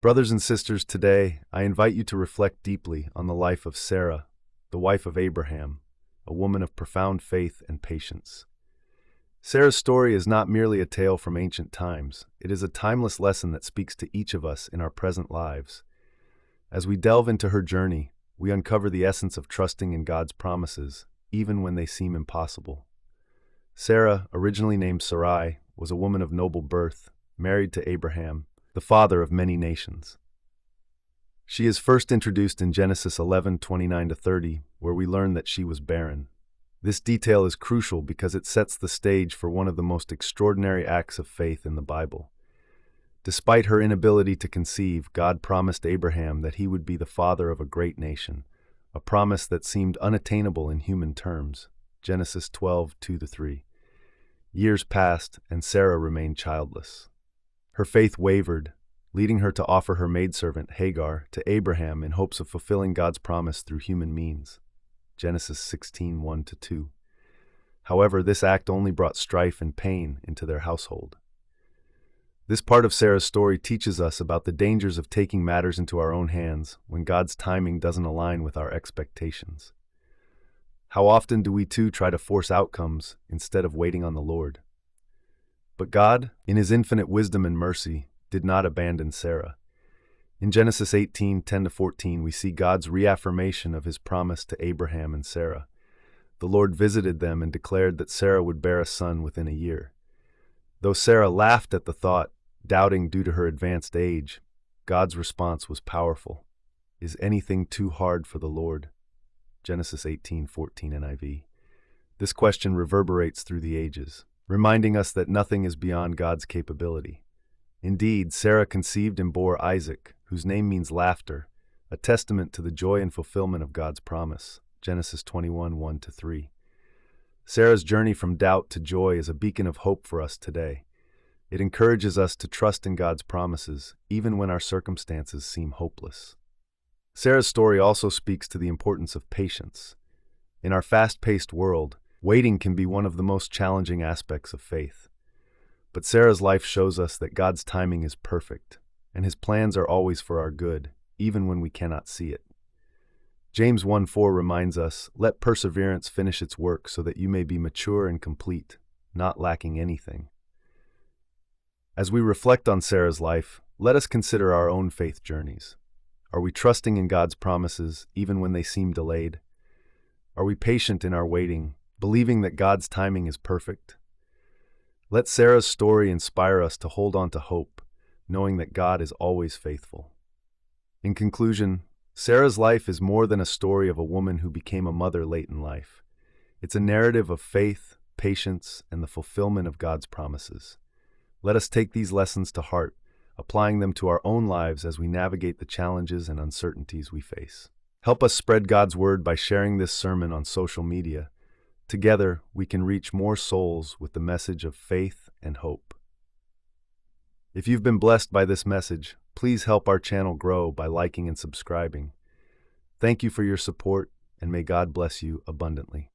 Brothers and sisters, today I invite you to reflect deeply on the life of Sarah, the wife of Abraham, a woman of profound faith and patience. Sarah's story is not merely a tale from ancient times, it is a timeless lesson that speaks to each of us in our present lives. As we delve into her journey, we uncover the essence of trusting in God's promises, even when they seem impossible. Sarah, originally named Sarai, was a woman of noble birth, married to Abraham, the father of many nations. She is first introduced in Genesis 11:29-30, where we learn that she was barren. This detail is crucial because it sets the stage for one of the most extraordinary acts of faith in the Bible. Despite her inability to conceive, God promised Abraham that he would be the father of a great nation, a promise that seemed unattainable in human terms. Genesis 12:2-3. Years passed, and Sarah remained childless. Her faith wavered, leading her to offer her maidservant, Hagar, to Abraham in hopes of fulfilling God's promise through human means. Genesis 16:1-2. However, this act only brought strife and pain into their household. This part of Sarah's story teaches us about the dangers of taking matters into our own hands when God's timing doesn't align with our expectations. How often do we too try to force outcomes instead of waiting on the Lord? But God, in His infinite wisdom and mercy, did not abandon Sarah. In Genesis 18:10-14, we see God's reaffirmation of His promise to Abraham and Sarah. The Lord visited them and declared that Sarah would bear a son within a year. Though Sarah laughed at the thought, doubting due to her advanced age, God's response was powerful. Is anything too hard for the Lord? Genesis 18:14 NIV. This question reverberates through the ages, reminding us that nothing is beyond God's capability. Indeed, Sarah conceived and bore Isaac, whose name means laughter, a testament to the joy and fulfillment of God's promise. Genesis 21:1-3. Sarah's journey from doubt to joy is a beacon of hope for us today. It encourages us to trust in God's promises, even when our circumstances seem hopeless. Sarah's story also speaks to the importance of patience. In our fast-paced world, waiting can be one of the most challenging aspects of faith. But Sarah's life shows us that God's timing is perfect, and His plans are always for our good, even when we cannot see it. James 1:4 reminds us, "Let perseverance finish its work so that you may be mature and complete, not lacking anything." As we reflect on Sarah's life, let us consider our own faith journeys. Are we trusting in God's promises even when they seem delayed? Are we patient in our waiting, believing that God's timing is perfect? Let Sarah's story inspire us to hold on to hope, knowing that God is always faithful. In conclusion, Sarah's life is more than a story of a woman who became a mother late in life. It's a narrative of faith, patience, and the fulfillment of God's promises. Let us take these lessons to heart, applying them to our own lives as we navigate the challenges and uncertainties we face. Help us spread God's word by sharing this sermon on social media. Together, we can reach more souls with the message of faith and hope. If you've been blessed by this message, please help our channel grow by liking and subscribing. Thank you for your support, and may God bless you abundantly.